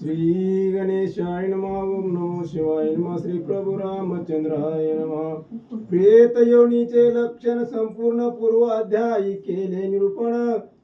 श्री गणेशाय नमः. ओम नमो शिवाय नमः. श्री प्रभु रामचंद्राय नमः. प्रेत योनीचे लक्षण संपूर्ण पूर्वाध्यायी केले निरूपण.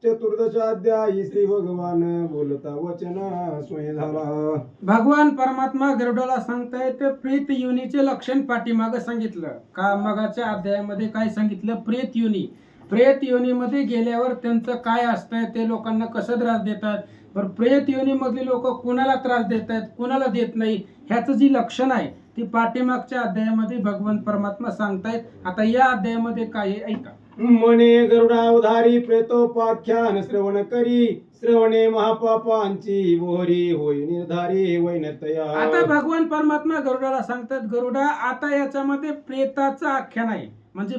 चतुर्दशाध्यायी श्री भगवान बोलता वचन स्वयं झाला. भगवान परमात्मा गरुडाला सांगतायत प्रेत योनीचे लक्षण पाठीमाग सांगितलं का. मगाच्या अध्यायामध्ये काय सांगितलं. प्रेत योनी, प्रेत योनीमध्ये गेल्यावर त्यांचं काय असतंय, ते लोकांना कसं त्रास देतात. पण प्रेत योनीमधली लोक कोणाला त्रास देत आहेत, कोणाला देत नाही, ह्याचं जी लक्षण आहे ती पाठीमागच्या अध्यायामध्ये भगवान परमात्मा सांगतायत. आता या अध्यायामध्ये काय आहे ऐका. मने गरुडा उधारी प्रेतोपाख्यान श्रवण करी. श्रवणे महापापांची बोहरी होई निर्धारी वैनतया. आता भगवान परमात्मा गरुडाला सांगतात, गरुडा आता याच्यामध्ये प्रेताचं आख्यान आहे. म्हणजे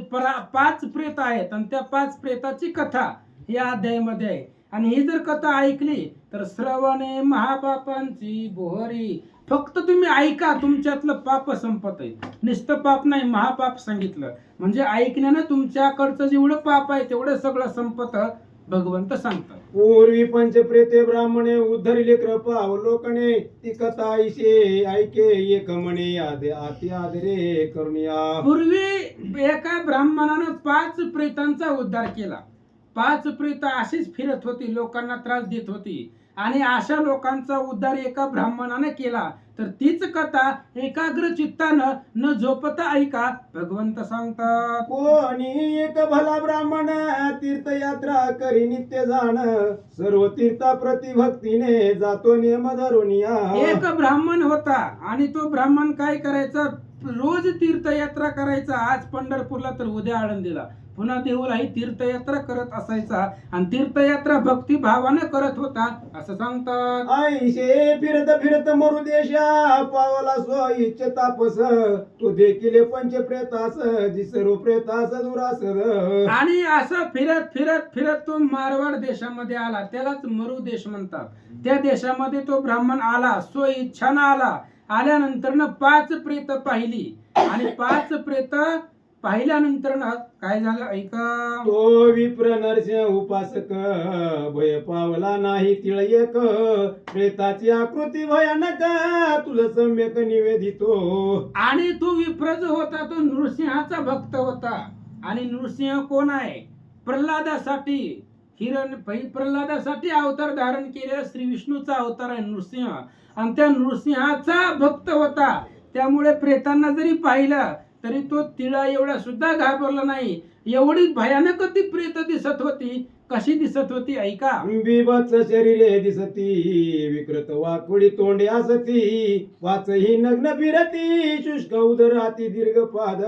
5 प्रेत आहेत आणि त्या 5 प्रेताची कथा या अध्यायामध्ये आहे. आणि ही जर कथा ऐकली तर श्रवणे महापापांची बोहरी, फक्त तुम्ही ऐका तुमच्यातलं पाप संपत आहे. नुसतं पाप नाही, महापाप सांगितलं म्हणजे ऐकण्यानं तुमच्याकडचं जेवढं पाप आहे तेवढं सगळं संपत भगवंत सांगतात. पूर्वी पंचप्रेते ब्राह्मणे उद्धरिले कृपावलोकने. ती कथा ऐसे ऐके एक म्हणे आती आदरे करुणिया. पूर्वी एका ब्राह्मणानं 5 प्रेतांचा उद्धार केला. 5 प्रेत अशीच फिरत होती, लोकांना त्रास देत होती आणि अशा लोकांचा उद्धार एका ब्राह्मणाने केला. तर तीच कथा एकाग्र चित्तानं न झोपता ऐका. भगवंत सांगतात, कोणी एक भला ब्राह्मण तीर्थयात्रा करी नित्य जाण. सर्व तीर्था प्रतिभक्तीने जातो नेम धरुनिया. एक ब्राह्मण होता आणि तो ब्राह्मण काय करायचा, रोज तीर्थयात्रा करायचा. आज पंढरपूरला तर उद्या आळंदीला, पुन्हा देऊलाही तीर्थयात्रा करत असायचा आणि तीर्थयात्रा भक्ती भावानं करत होता असं सांगतात. ऐशे फिरत फिरत मरु देशा पावला स्व इच्छ तापस. तो देखील पंचप्रेतास जी सर्व प्रेतास दुरास. आणि असं फिरत फिरत फिरत तो मारवाड देशामध्ये आला, त्यालाच मरु देश म्हणतात. त्या देशामध्ये तो ब्राह्मण आला, स्व इच्छानं आला. आल्यानंतर 5 प्रेत पाहिली आणि 5 प्रेत पाहिल्यानंतर काय झालं ऐका. तो विप्र नरसिंह उपासक भय पावला नाही तिळ एक. प्रेताची आकृती भयानक तुला सम्यक निवेदितो. आणि तो विप्र जो होता तो नृसिंहाचा भक्त होता. आणि नृसिंह कोण आहे, प्रल्हादासाठी प्रल्हादासाठी अवतार धारण केलेला श्री विष्णूचा अवतार आहे नृसिंह. आणि त्या नृसिंहाचा भक्त होता. त्यामुळे प्रेतांना जरी पाहिलं तरी तो तिळा एवढा सुद्धा घाबरला नाही. एवढी भयानक ती प्रेत दिसत होती. कशी दिसत होती ऐका. बिभत्स शरीरे दिसती विकृत वाकुळी तोंडे असती. वाचही नग्न फिरती शुष्क उदराती दीर्घ पाद.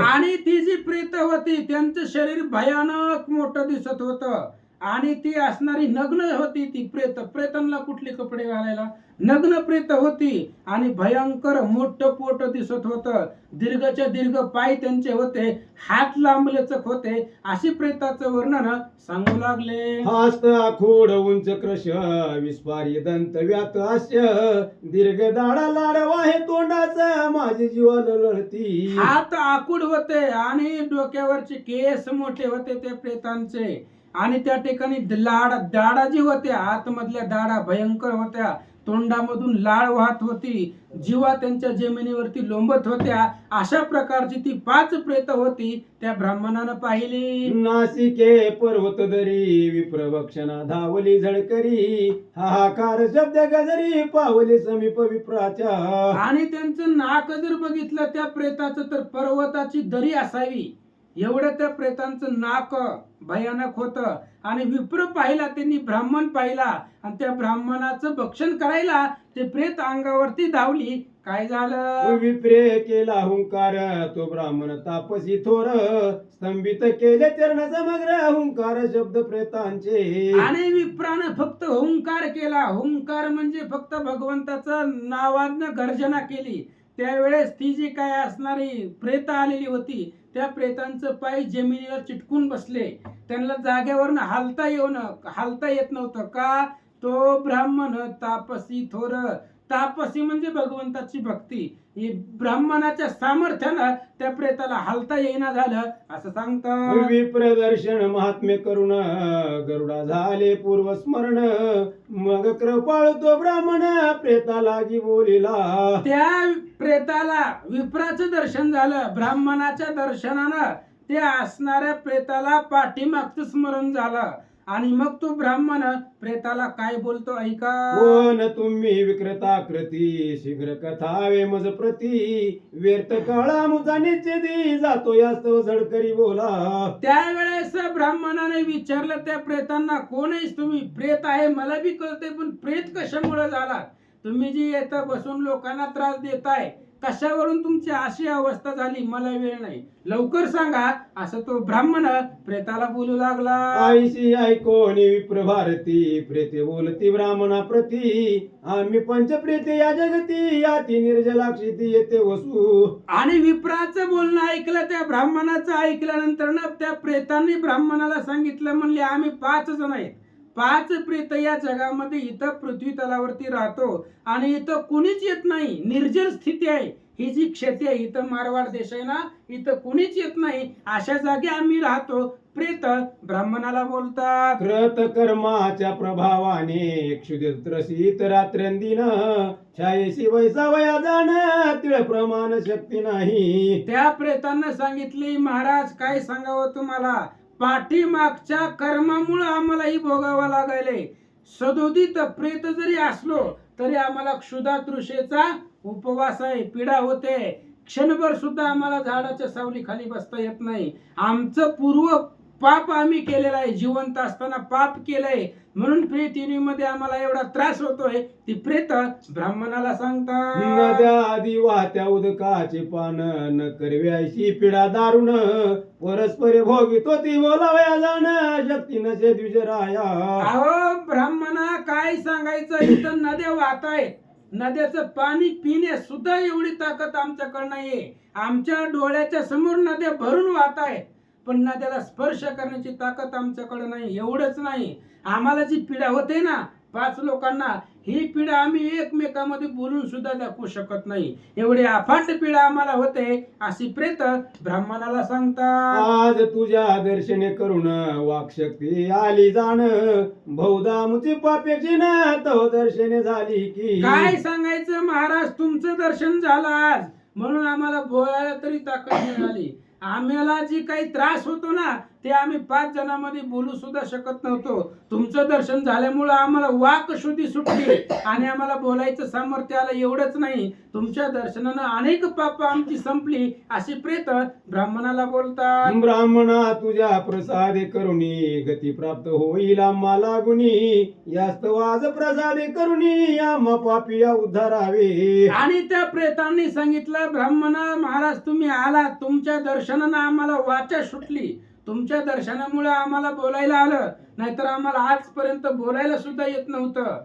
आणि ती जी प्रेत होती त्यांचं शरीर भयानक मोठं दिसत होतं आणि ती असणारी नग्न होती. ती प्रेतांना कुठले कपडे घालायला, नग्न प्रेत होती आणि भयंकर मोठं पोट दिसत होतं. दीर्घच्या दीर्घ पाय त्यांचे होते, हात लांबलचक होते. अशी प्रेताचं वर्णन सांगू लागले. हस्त आखूड उंच क्रश विस्पारी दंत व्यात हास्य. दीर्घ दाडा लाडवा हे तोंडाचा माझी जीवाला लढती. हात आकुड होते आणि डोक्यावरचे केस मोठे होते त्या प्रेतांचे. आणि त्या ठिकाणी दाडा जी होत्या आतमधल्या दाडा भयंकर होत्या. तोंडामधून लाळ वाहत होती. जीवा त्यांच्या जमिनीवरती लोंबत होत्या. अशा प्रकारची ती 5 प्रेत होती. त्या ब्राह्मणानं पाहिली. नासिके पर्वत दरी विप्रवक्षणा धावली झळकरी. हाहाकार शब्द गजरी पावली समीप विप्राच्या. आणि त्यांचं नाक जर बघितलं त्या प्रेताचं तर पर्वताची दरी असावी एवढं त्या प्रेतांचं नाक भयानक होतं. आणि विप्र पाहिला त्यांनी, ब्राह्मण पाहिला आणि त्या ब्राह्मणाचं भक्षण करायला ते प्रेत अंगावरती धावली. काय झालं. विप्रे केला हुंकार तो ब्राह्मण तापसी थोर. स्तंभित केले चरण समग्र हुंकार शब्द प्रेतांचे. आणि विप्रानं फक्त हुंकार केला. हुंकार म्हणजे फक्त भगवंताचं नावानं गर्जना केली. त्यावेळेस ती जी काय असणारी प्रेत आलेली होती त्या प्रेतांचं पाय जमिनीवर चिटकून बसले. त्यांना जागेवरनं हालता येत नव्हतं. का. तो ब्राह्मण तापसी थोर. तापसी म्हणजे भगवंताची भक्ती. ही ब्राह्मणाच्या सामर्थ्यानं त्या प्रेताला हलता येईना झालं असं सांगतात. विप्रदर्शन महात्म्य करुण गरुडा झाले पूर्व स्मरण, मग कृपाळ तो ब्राह्मण प्रेता लागी बोलिला. त्या प्रेताला विप्राचं दर्शन झालं. ब्राह्मणाच्या दर्शनानं ते असणाऱ्या प्रेताला पाठीमागचं स्मरण झालं आणि मग तो ब्राह्मण प्रेताला काय बोलतो ऐका. कोण तुम्ही विकृताकृती शीघ्र कथावे मज प्रती, व्यर्थ काळा मुचा निश्चिती जातो यास्तव झडकरी बोला. त्यावेळेस ब्राह्मणाने विचारलं त्या प्रेतांना, कोण आहेस तुम्ही? प्रेत आहे मला बी कळते, पण प्रेत कशामुळे झाला? तुम्ही जी येतं बसून लोकांना त्रास देताय, कशावरून तुमची अशी अवस्था झाली? मला वेळ नाही, लवकर सांगा असं तो ब्राह्मण प्रेताला बोलू लागला. आईशी ऐकोनी विप्र भारती, प्रेते बोलती ब्राह्मणा प्रती, आम्ही पंचप्रेते या जगती, याती निर्जलाक्षिती येते वसू. आणि विप्राचं बोलणं ऐकलं, त्या ब्राह्मणाचं ऐकल्यानंतर ना त्या प्रेतांनी ब्राह्मणाला सांगितलं, म्हणले आम्ही 5 जण आहेत, 5 प्रेत या जगामध्ये इथं पृथ्वी तलावरती राहतो आणि इथं कुणीच येत नाही, निर्जल स्थिती आहे. ही जी क्षेत्र आहे इथं मारवाड देश आहे ना, इथं कुणीच येत नाही, अशा जागी आम्ही राहतो. प्रेत ब्राह्मणाला बोलतात, कृत कर्माच्या प्रभावाने क्षुद्रशीत रात्रंदिन, छायेशी वैसावया जाण तिळ प्रमाण शक्ती नाही. त्या प्रेतांना सांगितले, महाराज काय सांगावं तुम्हाला, पाठीमागच्या कर्मामुळे आम्हालाही भोगावं लागायले. सदोदित प्रेत जरी असलो तरी आम्हाला क्षुधातृषेचा उपवास आहे, पीडा होते. क्षणभर सुद्धा आम्हाला झाडाच्या सावली खाली बसता येत नाही. आमचं पूर्व पाप आम्ही केलेलं आहे, जिवंत असताना पाप केलंय, म्हणून प्रेत योनीमध्ये आम्हाला एवढा त्रास होतोय. ती प्रेत ब्राह्मणाला सांगतात, नद्या आधी वाहत्या उदकाचे पान, न करव्याशी पिढा दारुण, परस्परे भोगितो ती बोलावया जाण शक्ती नसे द्विजराया. अहो ब्राह्मणा काय सांगायचं, इथं नद्या वाहत आहेत, नद्याचं पाणी पिणे सुद्धा एवढी ताकद आमच्याकडे नाहीये. आमच्या डोळ्याच्या समोर नद्या भरून वाहत आहेत, पण नद्याला स्पर्श करण्याची ताकद आमच्याकडे नाही. एवढंच नाही, आम्हाला जी पीडा होते ना 5 लोकांना, ही पीडा आम्ही एकमेकांमध्ये बोलून सुद्धा दाखवू शकत नाही, एवढी अफाट पीडा आम्हाला होते अशी प्रेत ब्राह्मणाला सांगतात. आज तुझ्या दर्शने करून वाक्शक्ती आली जाण, बहुधा मुची पापेची न तव दर्शने झाली की. काय सांगायचं महाराज, तुमचं दर्शन झालं आज म्हणून आम्हाला बोलायला तरी ताकद मिळाली. आम्हाला जी काही त्रास होतो ना ते आम्ही 5 जणांमध्ये बोलू सुद्धा शकत नव्हतो. तुमचं दर्शन झाल्यामुळं आम्हाला वाक शुद्धी सुटली आणि आम्हाला बोलायचं सामर्थ्य आलं. एवढंच नाही, तुमच्या दर्शनानं अनेक पाप आमची संपली अशी प्रेत ब्राह्मणाला बोलतात. ब्राह्मणा तुझ्या प्रसादे करुणी गती प्राप्त होईल आम्हा लागुनी, यास्तव आज प्रसादे करुणी आम्हा पापिया उद्धारावे. आणि त्या प्रेतांनी सांगितलं, ब्राह्मणा महाराज तुम्ही आला, तुमच्या दर्शनानं आम्हाला वाचा सुटली, तुमच्या दर्शनामुळे आम्हाला बोलायला आलं, नाहीतर आम्हाला आजपर्यंत बोलायला सुद्धा येत नव्हतं.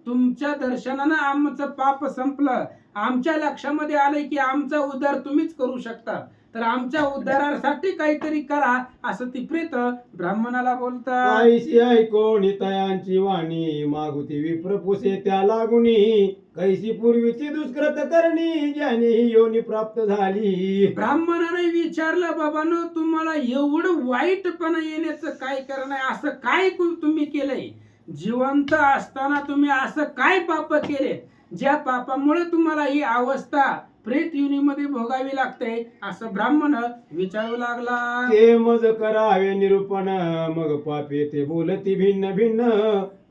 तुमच्या दर्शनानं आमचं पाप संपलं. आमच्या लक्षामध्ये आलंय की आमचा उद्धार तुम्हीच करू शकता, तर आमच्या उद्धारासाठी काहीतरी करा असं ती प्रेत ब्राह्मणाला बोलतात. आईशी ऐकोनी तयांची वाणी, मागुती विप्रपुसे त्या लागुनी, कैसी पूर्वीची दुष्कृत करणी ज्याने ही योनी प्राप्त झाली. ब्राह्मणाने विचारलं, बाबांनो तुम्हाला एवढं वाईटपणा येण्याचं काय कारण आहे? असं काय तुम्ही केलंय? जिवंत असताना तुम्ही असं काय पाप केले ज्या पापामुळे तुम्हाला ही अवस्था प्रेत योनीमध्ये भोगावी लागते? असं ब्राह्मण विचारू लागला. ते मज करावे निरूपण, मग पापे ते बोलती भिन्न भिन्न,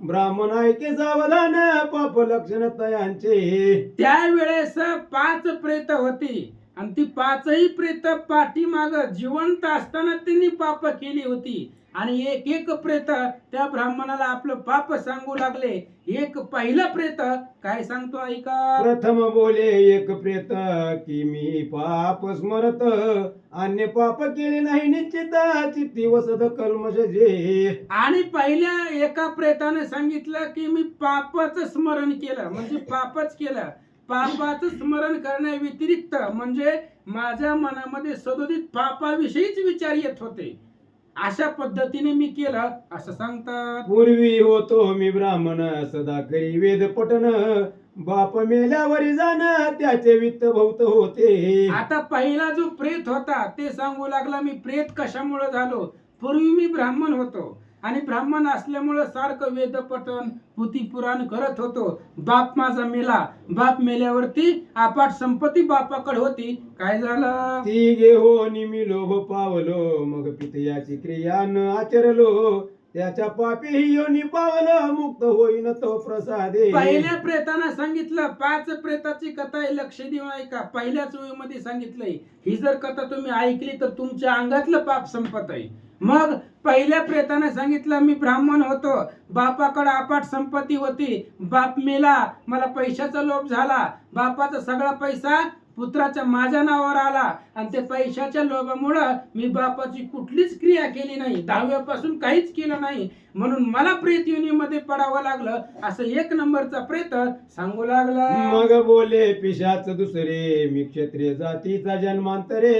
ब्राह्मण ऐके सावधान पाप लक्षण तयांचे. त्यावेळेस 5 प्रेत होती आणि ती 5ही प्रेत पाठीमाग जिवंत असताना त्यांनी पाप केली होती आणि एक एक प्रेत त्या ब्राह्मणाला आपलं पाप सांगू लागले. एक पहिला प्रेत काय सांगतो ऐका. प्रथम बोले एक प्रेत की मी पाप स्मरत, अन्य पाप केले नाही निश्चित चित्ती वसत कल्मश जे. आणि पहिल्या एका प्रेताने सांगितलं की मी पापाचं स्मरण केलं, म्हणजे पापच केलं. पापाचं स्मरण करण्या व्यतिरिक्त म्हणजे माझ्या मनामध्ये सदोदित पापाविषयीच विचार येत होते, अशा पद्धतीने मी केलं असं सांगतात. पूर्वी होतो मी ब्राह्मण सदा करी वेद पठन, बाप मेल्यावरी जाणं त्याचे वित्त भौत होते. आता पहिला जो प्रेत होता ते सांगू लागला, मी प्रेत कशामुळे झालो. पूर्वी मी ब्राह्मण होतो आणि ब्राह्मण असल्यामुळं सारखं वेदपठण पुराण करत होतो. बाप माझा मेला, बाप मेल्यावरती अपाट संपत्ती बापाकडे होती. काय झालं, ती गे हो निमी लोभ पावलो, मग पितयाची क्रिया न आचरलो, त्याच्या पापी ही योनी पावलं, मुक्त होईन तो प्रसादे. पहिल्या प्रेतानं सांगितलं, 5 प्रेताची कथा आहे, लक्ष देऊन ऐका. पहिल्याच ओळीमध्ये सांगितलंय, ही जर कथा तुम्ही ऐकली तर तुमच्या अंगातलं पाप संपत आहे. मग पहिल्या प्रेताने सांगितलं, मी ब्राह्मण होतो, बापाकडे अपाट संपत्ती होती, बाप मेला, मला पैशाचा लोभ झाला, बापाचा सगळा पैसा पुत्राच्या माझ्या नावावर आला आणि ते पैशाच्या लोभामुळं मी बापाची कुठलीच क्रिया केली नाही, 10वी पासून काहीच केलं नाही, म्हणून मला प्रेत योनीमध्ये पडावं लागलं. असं 1 नंबरचा प्रेत सांगू लागला. मग बोले पिशाच दुसरे, मी क्षत्रिय जातीचा जन्मांतरे,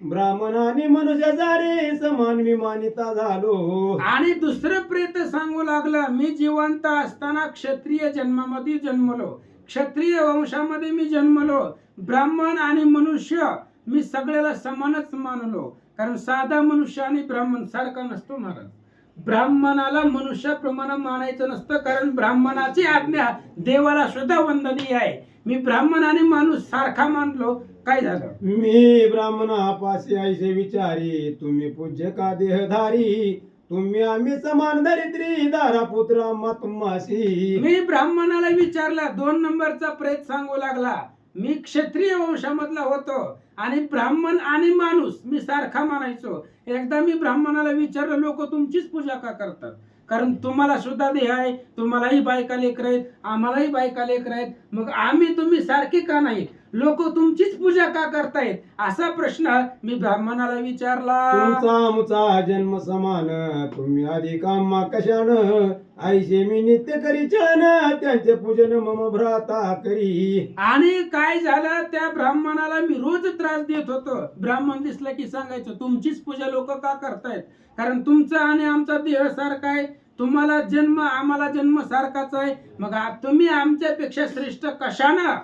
ब्राह्मण आणि मनुष्य जारे, समान मी मानिता झालो. आणि दुसरं प्रेत सांगू लागलं, मी जिवंत असताना क्षत्रिय जन्मामध्ये जन्मलो, क्षत्रिय वंशामध्ये मी जन्मलो, ब्राह्मण आणि मनुष्य मी सगळ्याला समानच मानलो. कारण साधा मनुष्य आणि ब्राह्मण सारखा नसतो महाराज. ब्राह्मणाला मनुष्याप्रमाणे मानायचं नसतं, कारण ब्राह्मणाची आज्ञा देवाला सुद्धा वंदनीय आहे. मी ब्राह्मण आणि माणूस सारखा मानलो. काय झालं, मी ब्राह्मणापाशी ऐसे विचारी, तुम्ही पूज्य का देहधारी, तुम्ही आम्ही समान दरिद्री, दारा पुत्र आम्हा तुम्हाशी. मी ब्राह्मणाला विचारला. 2 नंबरचा प्रेत सांगू लागला, मी क्षत्रिय वंशामधला होतो आणि ब्राह्मण आणि माणूस मी सारखा मानायचो. एकदा मी ब्राह्मणाला विचारलं, लोक तुमचीच पूजा का करतात, कारण तुम्हाला सुद्धा देह आहे, तुम्हालाही बायका लेकर आहेत, आम्हालाही बायका लेकर आहेत, मग आम्ही तुम्ही सारखे का नाही, लोक तुमचीच पूजा का करतायत, असा प्रश्न मी ब्राह्मणाला विचारला. तुमचा आमचा जन्म समान, तुम्ही अधिक आम्हा कशानं, ऐसे मी नित्य करी चळण, त्यांचे पूजन मम भ्राता करी. आणि काय झालं, त्या ब्राह्मणाला मी रोज त्रास देत होतो. ब्राह्मण दिसला की सांगायचं, तुमचीच पूजा लोक का करतायत, कारण तुमचा आणि आमचा देह सारखा आहे, तुम्हाला जन्म आम्हाला जन्म सारखाच आहे, मग तुम्ही आमच्यापेक्षा श्रेष्ठ कशानं.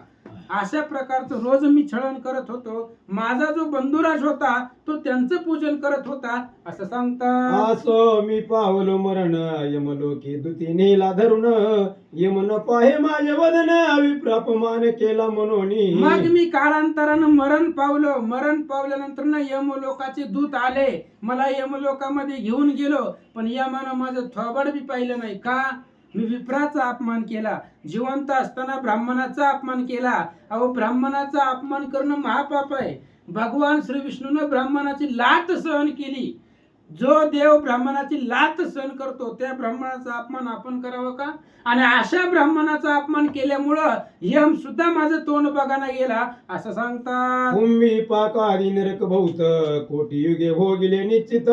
अशा प्रकारचं रोज मी छळण करत होतो. माझा जो बंधुराज होता तो त्यांचं पूजन करत होता, असं सांगतात. असो मी पावलो मरण, यमलोकी दुती नेला धरून, यमन पाहे माझे वदन, विप्रापमान केला म्हणून. मग मी काळांतरानं मरण पावलो. मरण पावल्यानंतर ना यमलोकाचे दूत आले, मला यमलोकामध्ये घेऊन गेलो, पण यमानं माझं थोबाड बी पाहिलं नाही. का, मी विप्राचा अपमान केला, जिवंत असताना ब्राह्मणाचा अपमान केला. अहो, ब्राह्मणाचा अपमान करणं महापाप आहे. भगवान श्री विष्णूने ब्राह्मणाची लात सहन केली. जो देव ब्राह्मणाची लात सहन करतो त्या ब्राह्मणाचा अपमान आपण करावं का. आणि अशा ब्राह्मणाचा अपमान केल्यामुळं यम सुद्धा माझं तोंड बघायला गेला, असं सांगतात. तुम्ही पाकादी नरक भौत, कोटी युगे भोगिले निश्चित,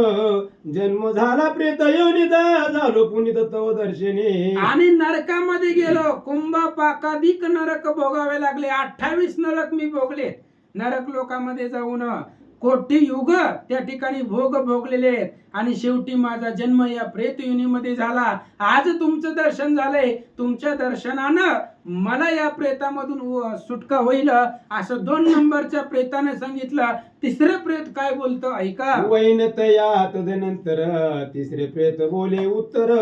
जन्म झाला प्रेत योनित, झालो पुनित तव दर्शने. आणि नरकामध्ये गेलो, कुंभ पाकाधिक नरक भोगावे लागले. 28 नरक मी भोगले. नरक लोकामध्ये जाऊन कोटी युग त्या ठिकाणी भोग भोगलेले आहेत आणि शेवटी माझा जन्म या प्रेत योनीमध्ये झाला. आज तुमचं दर्शन झालंय, तुमच्या दर्शनानं मला या प्रेतामधून सुटका होईल, असं 2 नंबरच्या प्रेताने सांगितलं. तिसरं प्रेत काय बोलतो ऐका. वैनतया तदनंतर, तिसरे प्रेत बोले उत्तर,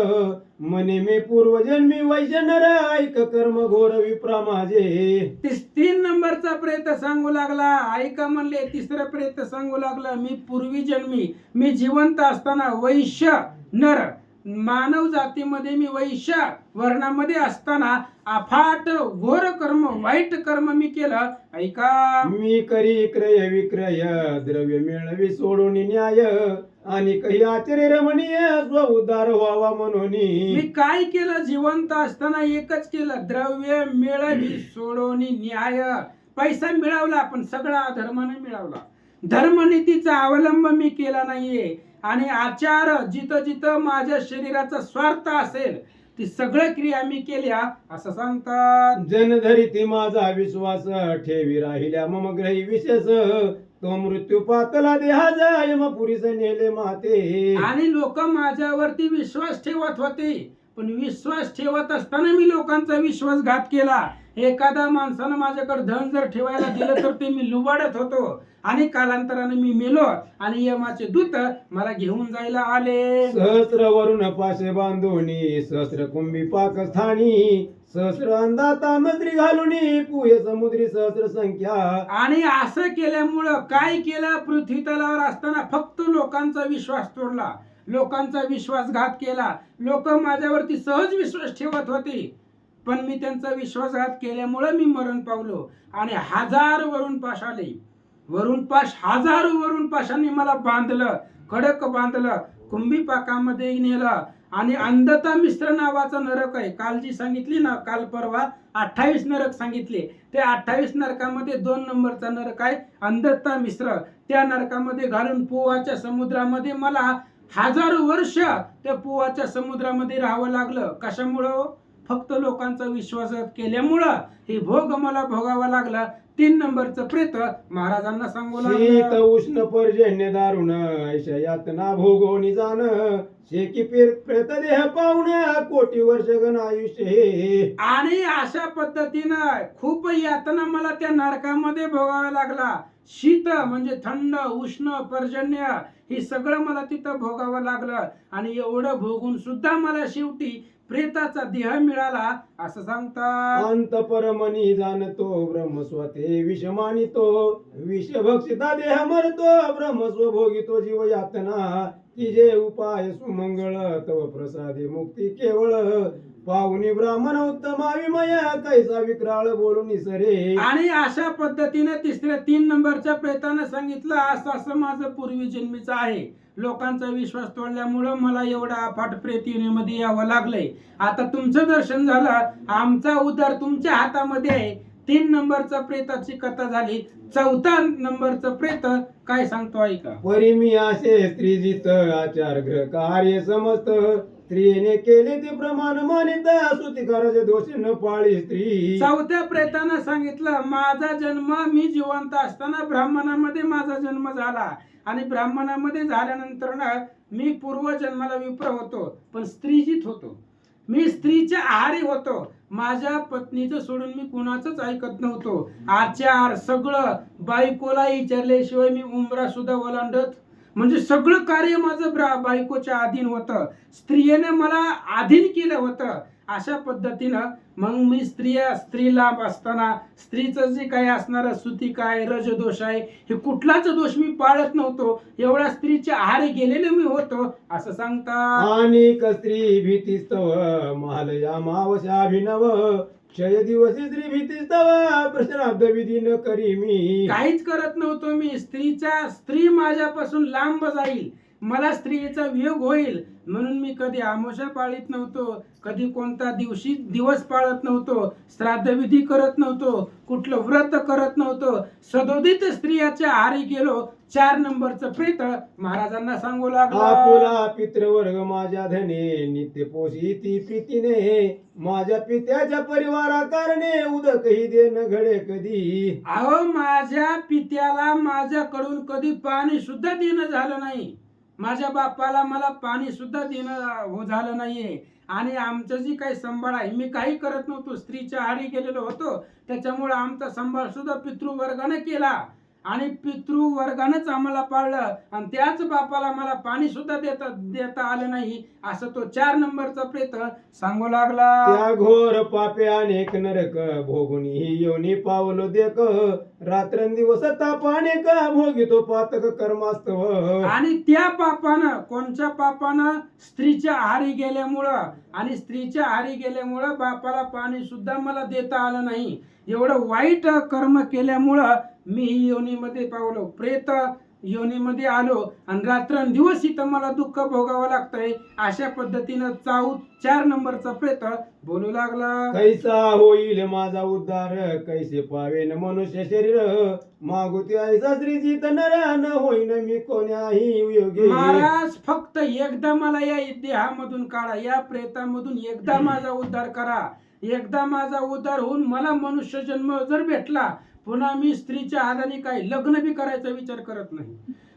मने मे पूर्वजन्मी वैजनर, ऐक कर्म घोर विप्रा माझे. 3 नंबरचा प्रेत सांगू लागला, ऐका म्हणले. तिसरं प्रेत सांगू लागला, मी पूर्वी जन्मी, मी जिवंत असताना वैश्य नर मानव जातीमध्ये मी वैश्य वर्णामध्ये असताना अफाट घोर कर्म वाईट कर्म मी केलं. ऐका. मी करी क्रय विक्रय, द्रव्य मिळवी सोडून न्याय, आणि काही आचर्य रमणीय स्व उद्धार व्हावा म्हणून. मी काय केलं, जिवंत असताना एकच केलं, द्रव्य मिळवी सोडून न्याय. पैसा मिळवला पण सगळा अधर्माने मिळवला. धर्मनीतीचा अवलंब मी केला नाहीये आणि आचार जिथं जिथं माझ्या शरीराचा स्वार्थ असेल ती सगळ्या क्रिया मी केल्या, असं सांगतात. जनधरिती माझा विश्वास, ठेवी राहिल्या मम ग्रही विशेष, तो मृत्यू पातला देहाजा यम पुरीस नेले माते. आणि लोक माझ्यावरती विश्वास ठेवत होते, पण विश्वास ठेवत असताना मी लोकांचा विश्वासघात केला. एखादा माणसानं माझ्याकडे धन जर ठेवायला दिलं तर ते मी लुबाडत होतो आणि कालांतराने मी मेलो आणि यमाचे दूत मला घेऊन जायला आले. सहस्र वरुण पाशे बांधोनी सहस्र कुंभी पाकस्थानी सहस्र अंधाता मजरी घालुनी पुहे समुद्री सहस्र संख्या. आणि असं केल्यामुळं काय केलं, पृथ्वी तलावर असताना फक्त लोकांचा विश्वास तोडला, लोकांचा विश्वासघात केला. लोक माझ्यावरती सहज विश्वास ठेवत होते पण मी त्यांचा विश्वासघात केल्यामुळे मी मरण पावलो. आणि 1000 वरुण पाश आले, वरुण पाश 1000 वरुण पाशांनी मला बांधलं, कडक बांधलं, कुंभी पाकामध्ये नेलं. आणि अंधता मिश्र नावाचा नरक आहे, काल जी सांगितली ना, काल परवा 28 नरक सांगितले. त्या 28 नरकामध्ये 2 नंबरचा नरक आहे अंधता मिश्र. त्या नरकामध्ये घालून पोवाच्या समुद्रामध्ये मला 1000 वर्ष त्या पोवाच्या समुद्रामध्ये राहावं लागलं. कशामुळं? फक्त लोकांचा विश्वासघात केल्यामुळं हे भोग मला भोगावा लागला. 3 नंबरचं प्रेत महाराजांना सांगू शीत लागलं, उष्ण पर्जन्य दारुण ऐशा यातना भोगोनी जाण शेकी प्रेत देह पाहुण कोटी वर्ष गण आयुष्य हे. आणि अशा पद्धतीनं खूप यातना मला त्या नरकामध्ये भोगावा लागला. शीत म्हणजे थंड, उष्ण, पर्जन्य हे सगळं मला तिथं भोगावं लागलं. आणि एवढं भोगून सुद्धा मला शेवटी प्रेताचा देह मिळाला असं सांगतात. अंत परमनी जाणतो ब्रह्मस्वते विषमानितो विषभक्षिता देह मरतो ब्रह्मस्व भोगितो जीव यातना. तिजे उपाय सुमंगळ तव प्रसादे मुक्ती केवळ पाहुनी ब्राह्मण उत्तमा विमय कैसा विक्राळ बोलून सरे. आणि अशा पद्धतीने तिसऱ्या 3 नंबरच्या प्रेतानं सांगितलं, असं असं माझं पूर्वी जन्मीचं आहे. लोकांचा विश्वास तोडल्यामुळं मला एवढा अफाट प्रेत योनीमध्ये यावं लागलंय. आता तुमचं दर्शन झालं, आमचा उद्धार तुमच्या हातामध्ये आहे. 3 नंबरचा प्रेताची कथा झाली. 4था नंबरचं प्रेत काय सांगतो ऐका. परिमी असे स्त्रीजित आचार ग्रह कार्य समस्त स्त्रीने केले ते प्रमाण मानित सुतिकाराचे दोष न पाळी स्त्री. 4थ्या प्रेतानं सांगितलं, माझा जन्म मी जिवंत असताना ब्राह्मणामध्ये माझा जन्म झाला आणि ब्राह्मणामध्ये झाल्यानंतर ना मी पूर्वजन्माला विप्र होतो पण स्त्रीजित होतो. मी स्त्रीच्या आहारी होतो. माझ्या पत्नीचं सोडून मी कुणाचंच ऐकत नव्हतो. आचार सगळं बायकोला विचारल्याशिवाय मी उंबरा सुद्धा ओलांडत, म्हणजे सगळं कार्य माझं बायकोच्या अधीन होतं. स्त्रियेने मला अधीन केलं होतं. अशा पद्धतीनं मग मी स्त्रीला असताना स्त्रीचं जे काही असणारं सुती काय रजदोष आहे हे कुठलाच दोष मी पाळत नव्हतो. एवढ्या स्त्रीच्या आहारी गेलेले मी होतो असं सांगतात. आणि स्त्री भीतीस्तव महालया मावशा अभिनव क्षय दिवसी स्त्री भीतीस्तव प्रश्नाब्द विधी न करी मी. काहीच करत नव्हतो मी. स्त्री माझ्यापासून लांब जाईल, मला स्त्रीचा वियोग होईल म्हणून मी कधी आमोशा पाळीत नव्हतो, कधी कोणता दिवस पाळत नव्हतो, श्राद्धविधी करत नव्हतो, कुठलं व्रत करत नव्हतो. सदोदित स्त्रियाच्या आहारी गेलो. 4 नंबरचं प्रेत महाराजांना सांगू लागला, आपुला पितृवर्ग माझ्या धने नित्य पोषी ती प्रीतीने माझ्या पित्याच्या परिवारा कारणे उदकही देण घडे कधी. अहो माझ्या पित्याला माझ्याकडून कधी पाणी सुद्धा देणं झालं नाही. माझ्या बापाला मला पाणी सुद्धा देणं झालं नाहीये. आणि आमचं जी काही सांभाळ आहे मी काही करत नव्हतो, स्त्रीच्या आहारी गेलेलो होतो. त्याच्यामुळे आमचा सांभाळ सुद्धा पितृवर्गाने केला आणि पितृवर्गानेच आम्हाला पाळलं आणि त्याच बापाला मला पाणी सुद्धा देता आलं नाही असं तो 4 नंबरचा प्रेत सांगू लागला. त्या घोर पापे अनेक नरक भोगुनी ही योनी पावलो देक रात्रंदिवस तापाने का भोगितो पातक कर्मास्तव. आणि त्या पापानं, कोणत्या पापानं? स्त्रीच्या आहारी गेल्यामुळं. आणि स्त्रीच्या आहारी गेल्यामुळं बापाला पाणी सुद्धा मला देता आलं नाही. एवढं वाईट कर्म केल्यामुळं मी ही योनीमध्ये पावलो, प्रेत योनीमध्ये आलो आणि रात्रंदिवस इथं मला दुःख भोगावं लागतंय. अशा पद्धतीनं 4 नंबरचा प्रेत बोलू लागला, कैसा होईल माझा उद्धार कैसे पावेन मनुष्य शरीर मागुती ऐसा श्रीजित नर न होईन मी कोण्याही योगी. महाराज फक्त एकदा मला या देहामधून काढा, या प्रेतामधून एकदा माझा उद्धार करा. एकदा माझा उद्धार होऊन मला मनुष्य जन्म जर भेटला, पुन्हा मी स्त्रीच्या आहारी काही लग्न बी करायचा विचार करत नाही.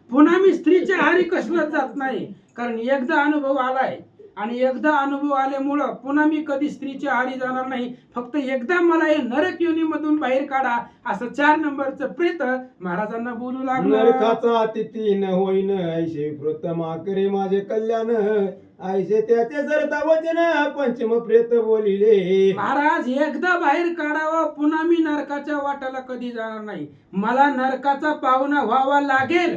पुन्हा मी स्त्रीच्या आहारी कसलंच जात नाही. कारण एकदा अनुभव आलाय आणि एकदा अनुभव आल्यामुळं पुन्हा मी कधी स्त्रीच्या आहारी जाणार नाही. फक्त एकदा मला हे नरक योनीमधून बाहेर काढा, असं 4 नंबरचं प्रेत महाराजांना बोलू लागलं. नरकाचा अतिथी न होईन ऐशे विप्रोत्तमा करे माझे कल्याण ऐशे त्याचे जर वचन पंचम प्रेत बोलिले. महाराज एकदा बाहेर काढावं, पुन्हा मी नरकाच्या वाटाला कधी जाणार नाही. मला नरकाचा पाहुणा व्हावा लागेल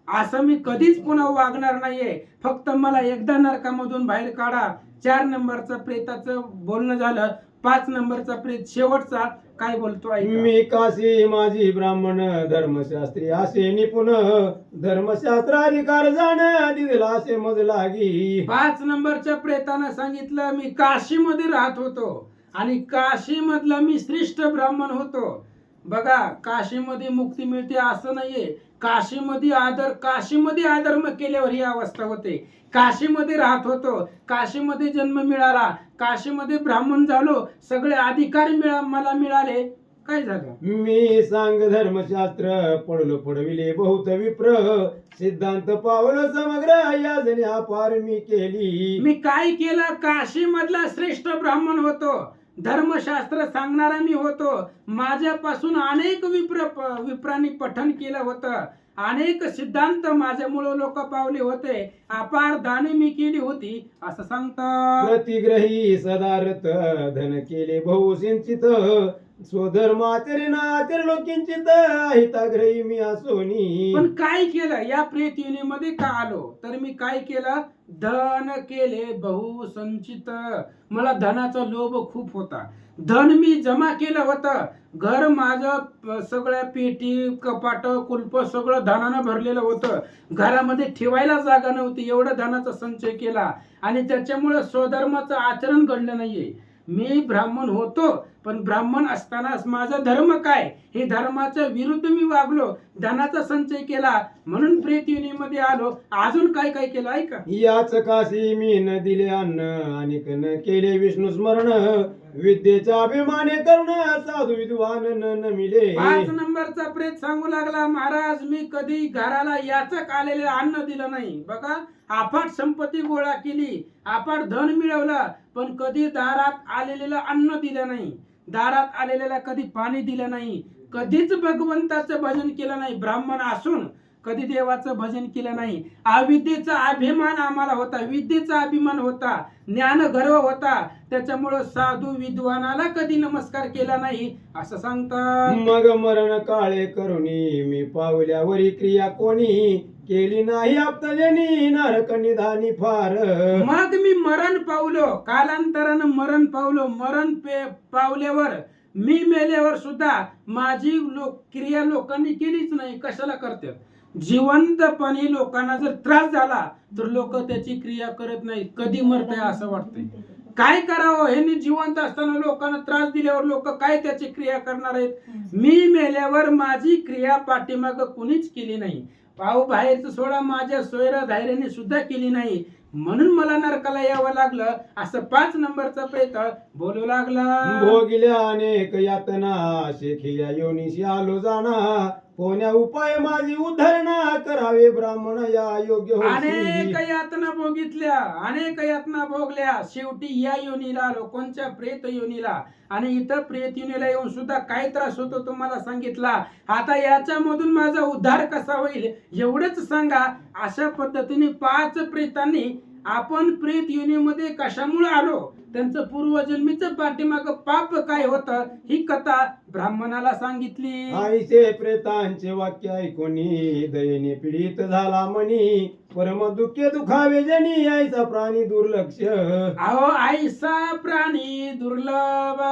असं मी कधीच पुन्हा वागणार नाहीये. फक्त मला एकदा नरकामधून बाहेर काढा. 4 नंबरचं प्रेताचं बोलणं झालं. 5 नंबरचा प्रेत शेवटचा काय बोलतो ऐका. मी काशी माझी ब्राह्मण धर्मशास्त्री असे निपुण धर्मशास्त्र अधिकार जाण दिला असे मज लागी. 5 नंबरच्या प्रेतानं सांगितलं मी काशीमध्ये राहत होतो आणि काशी मधला मी श्रेष्ठ ब्राह्मण होतो. बघा, काशीमध्ये मुक्ती मिळते असं नाहीये. काशीमध्ये अधर्म केल्यावर ही अवस्था होते. काशीमध्ये राहत होतो, काशीमध्ये जन्म मिळाला, काशीमध्ये ब्राह्मण झालो, सगळे अधिकार मला मिळाले. काय झालं? मी सांग धर्मशास्त्र पडलो पडविले बहुत विप्र सिद्धांत पावलो समग्र याजने अपार मी केली. मी काय केलं? काशी मधला श्रेष्ठ ब्राह्मण होतो, धर्मशास्त्र सांगणारा मी होतो. माझ्यापासून अनेक विप्रांनी पठन केलं होतं, अनेक सिद्धांत माझ्यामुळे लोक पावले होते, अपार दाने मी केली होती असं सांगतात. प्रतिग्रही सदारथ धन केले बहु सिंचित स्वधर्माचरणाचर किंचित हिताग्रही मी असोनी. पण काय केलं? या प्रेत योनीमध्ये का आलो? तर मी काय केलं? धन केले बहु संचित. मला धनाचा लोभ खूप होता. धन मी जमा केलं होतं. घर माझं सगळ्या पेटी कपाट कुलप सगळं धनानं भरलेलं होतं. घरामध्ये ठेवायला जागा नव्हती, एवढं धनाचा संचय केला आणि त्याच्यामुळे स्वधर्माचं आचरण घडलं नाहीये. मी ब्राह्मण होतो, पण ब्राह्मण असतानाच माझा धर्म काय, हे धर्माच्या विरुद्ध मी वागलो, धनाचा संचय केला, म्हणून प्रेत योनीमध्ये आलो. अजून काय काय केलं ऐका. याच काशी मी न दिले अन्न आणि न केले विष्णू स्मरण विद्येचा अभिमाने करून साधू विद्वान न मिले. 5 नंबरचा प्रेत सांगू लागला, महाराज मी कधी घराला याचक आलेले अन्न दिलं नाही. बघा, अफाट संपत्ती गोळा केली, अफाट धन मिळवलं, पण कधी दारात आलेलं अन्न दिलं नाही, दारात आलेल्याला कधी पाणी दिलं नाही, कधीच भगवंताचं भजन केलं नाही. ब्राह्मण असून कधी देवाचं भजन केलं नाही. अविद्येचा अभिमान आम्हाला होता, विद्येचा अभिमान होता, ज्ञान गर्व होता, त्याच्यामुळं साधू विद्वानाला कधी नमस्कार केला नाही असं सांगतात. मग मरण काळे करुणी मी पावल्यावरी क्रिया कोणी केली नाही आप्तजनी नरक निधानी फार. मग मी मरण पावलो, कालांतरानं मरण पावलो. पावल्यावर मी मेल्यावर सुद्धा माझी क्रिया लोकांनी केलीच नाही. कशाला करतात? जिवंतपणी लोकांना जर त्रास झाला तर लोक त्याची क्रिया करत नाही. कधी मरतंय असं वाटतंय. काय करावं? हे जिवंत असताना लोकांना त्रास दिल्यावर लोक काय त्याची क्रिया करणार आहेत? मी मेल्यावर माझी क्रिया पाठीमाग कुणीच केली नाही. पाव बाहेरचं सोडा, माझ्या सोयरा धैर्याने सुद्धा केली नाही, म्हणून मला नरकाला यावं लागलं असं 5 नंबरचा प्रेत बोलू लागला. भोगिल्या अनेक यातना शेखिल्या योनीशी आलो जाणा कोण्या उपाय माझी उद्धरणा करावे ब्राह्मण या योग्य अनेक यातना भोगितल्या, अनेक यातना भोगल्या, शेवटी या योनीला आलो. कोणत्या? प्रेत योनीला. आणि इथं प्रेत योनीला येऊन सुद्धा काय त्रास होतो तुम्हाला सांगितला. आता याच्यामधून माझा उद्धार कसा होईल एवढंच सांगा. अशा पद्धतीने 5 प्रेतांनी आपण प्रेत योनीमध्ये कशामुळे आलो, त्यांचं पूर्वजन्मीचं पाठीमाग पाप काय होतं, ही कथा ब्राह्मणाला सांगितली. आईचे प्रेतांचे वाक्य ऐकोनी दयेने पीडित झाला मनी परम दुःखे दुखावे जनी आईचा प्राणी दुर्लक्ष. अहो, आईचा प्राणी दुर्लभ,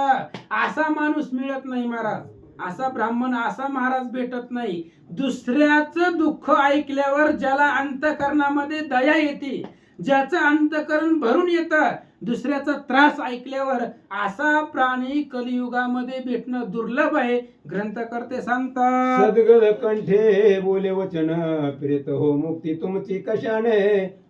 असा माणूस मिळत नाही महाराज, असा ब्राह्मण, असा महाराज भेटत नाही. दुसऱ्याचं दुःख ऐकल्यावर ज्याला अंतकरणामध्ये दया येते, ज्याचं अंतकरण भरून येतं, दुसऱ्याचा त्रास ऐकल्यावर असा प्राणी कलियुगामध्ये भेटणं दुर्लभ आहे. ग्रंथकर्ते सांगतात. सद्गद कंठे बोले वचन प्रेत हो मुक्ती तुमची कशाने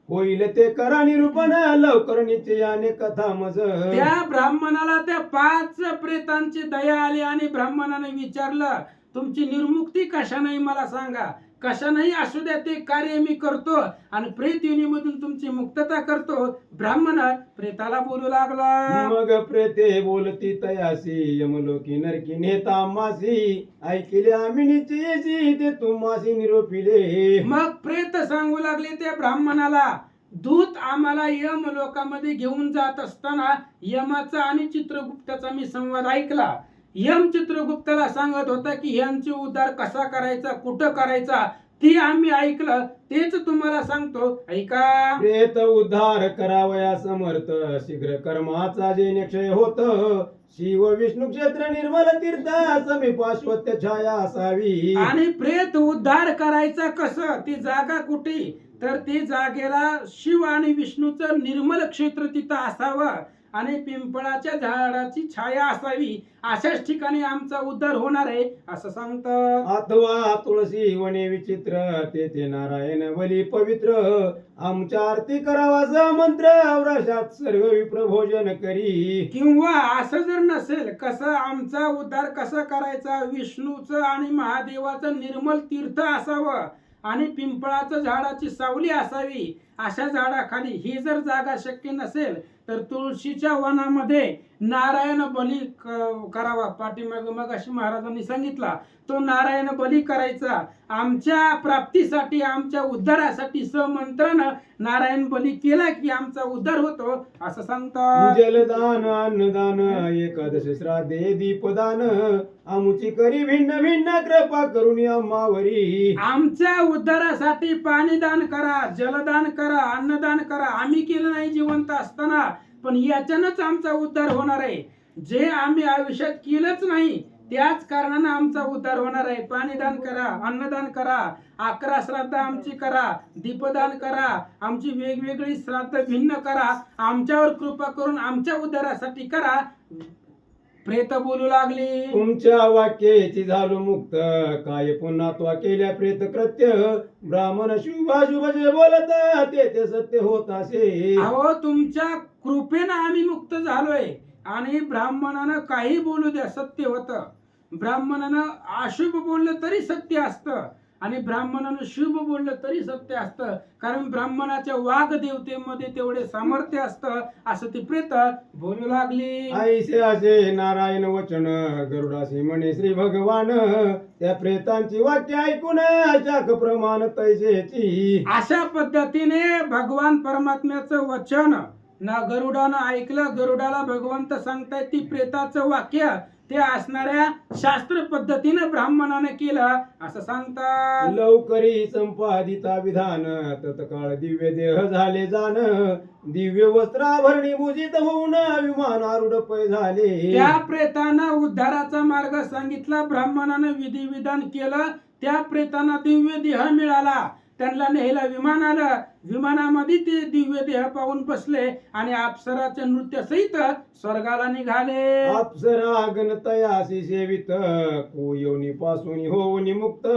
होईल ते करा निरूपण लवकर निश्चयाने कथा मज. त्या ब्राह्मणाला त्या 5 प्रेतांची दया आली आणि ब्राह्मणाने विचारलं, तुमची निर्मुक्ती कशा नाही मला सांगा. कशानेही असू द्या ते कार्य मी करतो आणि प्रेत योनीमधून तुमची मुक्तता करतो. ब्राह्मण प्रेताला बोलू लागला. मग प्रेते बोलती तयासी यमलोकी नरकी नेता मासी ऐकिले आम्ही निश्चयसी ते तुम्हासी निरोपिले. मग प्रेत सांगू लागले त्या ब्राह्मणाला, दूत आम्हाला यम लोकामध्ये घेऊन जात असताना यमाचा आणि चित्रगुप्ताचा मी संवाद ऐकला. यम चित्रगुप्ताला सांगत होता की यांचे उद्धार कसा करायचा, कुठं करायचा ते आम्ही ऐकलं, तेच तुम्हाला सांगतो, ऐका. प्रेत उद्धार करावया समर्थ शीघ्र कर्माचा जे निक्षय होत शिव विष्णू क्षेत्र निर्मल तीर्थ समीपाश्वत्य छाया असावी. आणि प्रेत उद्धार करायचा कसं, ती जागा कुठे, तर ती जागेला शिव आणि विष्णूचं निर्मल क्षेत्र तिथं असावं आणि पिंपळाच्या झाडाची छाया असावी, अशाच ठिकाणी आमचा उद्धार होणार आहे असं सांगतं. अथवा तुळशी वने विचित्र तेथे नारायण बली पवित्र आमच्या आरती करावा मंत्र वृषात सर्व विप्र भोजन करी. किंवा असं जर नसेल, कसं आमचा उद्धार कसा करायचा, विष्णूचं आणि महादेवाचं निर्मल तीर्थ असावं आणि पिंपळाचं झाडाची सावली असावी, अशा झाडाखाली ही जर जागा शक्य नसेल तर तुळशीच्या वनामध्ये नारायण बली करावा. पाठीमाग मग अशी महाराजांनी सांगितला, तो नारायण बली करायचा आमच्या प्राप्तीसाठी, आमच्या उद्धारासाठी. समंत्रानं नारायण बली केला की आमचा उद्धार होतो असं सांगतात. जलदान अन्नदान एकादश श्राद्धे दीपदान आमुची करी भिन्न भिन्न कृपा करून आम्हावरी. आमच्या उद्धारासाठी पाणीदान करा, जलदान करा, अन्नदान करा. आम्ही केलं नाही जिवंत असताना, पण याच्यानंच आमचा उद्धार होणार आहे. जे आम्ही आयुष्यात केलंच नाही त्याच कारणानं आमचा उद्धार होणार आहे. पाणीदान करा, अन्नदान करा, 11 श्राद्ध आमची करा, दीपदान करा, आमची वेगवेगळी श्राद्ध भिन्न करा, आमच्यावर कृपा करून आमच्या उद्धारासाठी करा. प्रेत बोलू लागली, तुमच्या वाक्याची झालो मुक्त काय पुन्हा तो केल्या प्रेत कृत्य ब्राह्मण शुभाशुभ जे बोलत ते सत्य होत असे. अहो तुमच्या कृपेनं आम्ही मुक्त झालोय आणि ब्राह्मणानं काही बोलू द्या सत्य होतं. ब्राह्मणानं अशुभ बोललं तरी सत्य असतं आणि ब्राह्मणानं शुभ बोललं तरी सत्य असतं, कारण ब्राह्मणाच्या वाघ देवतेमध्ये तेवढे सामर्थ्य असतं असं ती प्रेत बोलू लागली. ऐसे असे नारायण वचन गरुडासी म्हणे श्री भगवान त्या प्रेतांची वाक्य ऐकून शाख प्रमाण तैसेची. अशा पद्धतीने भगवान परमात्म्याचं वचन ना गरुडानं ऐकलं. गरुडाला भगवंत सांगतायत ती प्रेताचं वाक्य ते असणाऱ्या शास्त्र पद्धतीनं ब्राह्मणानं केलं असं सांगतात. लवकरी संपादिता विधान तत्काळ दिव्य देह झाले जाण दिव्य वस्त्राभरणी भूषित होऊन विमानारूढ पै झाले. त्या प्रेतानं उद्धाराचा मार्ग सांगितला, ब्राह्मणानं विधी विधान केलं, त्या प्रेतांना दिव्य देह मिळाला. त्यांना नेहला विमान आलं, विमानामध्ये ते दिव्य देह पाहून बसले आणि अप्सराच्या नृत्य सहित स्वर्गाला निघाले. अप्सरा गणतयासी सेवित कोयोनी पासून होऊन मुक्त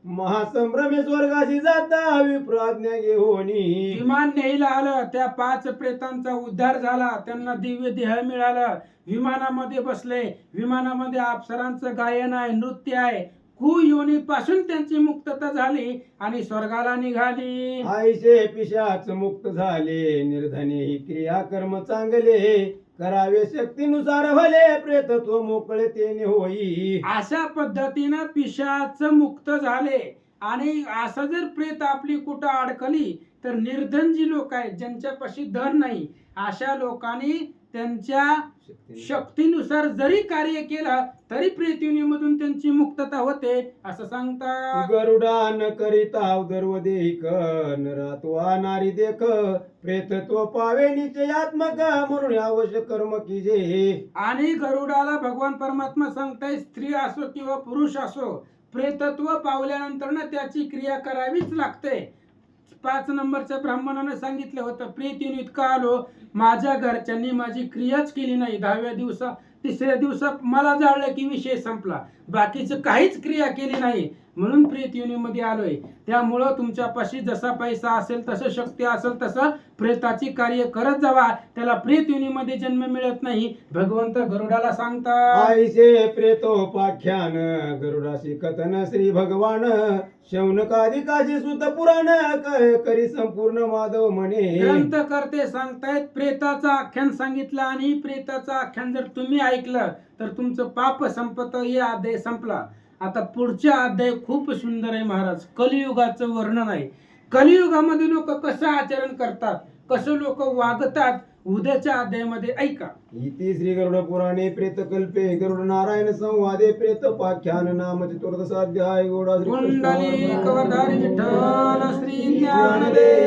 महासंभ्रमे स्वर्गाशी जाता विप्राज्ञा घेऊनी. विमान न्यायला आलं, त्या 5 प्रेतांचा उद्धार झाला, त्यांना दिव्य देह मिळालं, विमानामध्ये बसले. विमानामध्ये अप्सरांचं गायन आहे, नृत्य आहे. कुयोनीपासून त्यांची मुक्तता झाली आणि स्वर्गाला निघाली. आईचे पिशाच मुक्त झाले निर्धनी ही क्रिया कर्म चांगले करावे शक्तीनुसार भले प्रेतत्व मोकळे तेने होई. अशा पद्धतीनं पिशाच मुक्त झाले. आणि असं जर प्रेत आपली कुठं अडकली तर निर्धन जी लोक आहेत, ज्यांच्यापाशी धन नाही, अशा लोकांनी त्यांच्या शक्तीनुसार जरी कार्य केलं तरी प्रेतयोनीमधून त्यांची मुक्तता होते असं सांगतात. गरुडान करिता उदर्व देहिक नरात्वा नारी देख प्रेतत्व पावे निश्चयात्मक म्हणून अवश्य कर्म कीजे. आणि गरुडाला भगवान परमात्मा सांगताय, स्त्री असो किंवा पुरुष असो, प्रेतत्व पावल्यानंतर ना त्याची क्रिया करावीच लागते. 5 नंबरच्या ब्राह्मणाने सांगितलं होतं, प्रेतयोनीत का आलो, माझ्या घरच्यांनी माझी क्रियाच केली नाही. 10व्या दिवसा 3ऱ्या दिवसात मला जाळलं की विषय संपला, बाकीचं काहीच क्रिया केली नाही. म्हणून प्रेत योनीमध्ये आलोय. त्यामुळं तुमच्यापाशी जसा पैसा असेल, तसं शक्ती असेल, तसं प्रेताची कार्य करत जावा. त्याला प्रेत योनीमध्ये जन्म मिळत नाही. भगवंत गरुडाला सांगतात, आईसे प्रेतोपाख्यान गरुडाशी कथन श्री भगवान शौनकादिकाशी सुत पुराण करी संपूर्ण माधव म्हणे. ग्रंथकर्ते सांगतायत प्रेताचं आख्यान सांगितलं, आणि प्रेताचं आख्यान जर तुम्ही ऐकलं तर तुमचं पाप संपत. हे अध्याय संपला. आता पुढचा अध्याय खूप सुंदर आहे महाराज. कलियुगाचं वर्णन आहे. कलियुगामध्ये लोक कसं आचरण करतात, कसं लोक वागतात, उद्याच्या अध्यायामध्ये ऐका. इति श्री गरुड पुराणे प्रेतकल्पे गरुड नारायण संवादे प्रेतोपाख्यान नाम चतुर्दशाध्याय. गरुडा श्री कृष्ण कुंडली कवरधारी विठ्ठल श्री ज्ञानदेव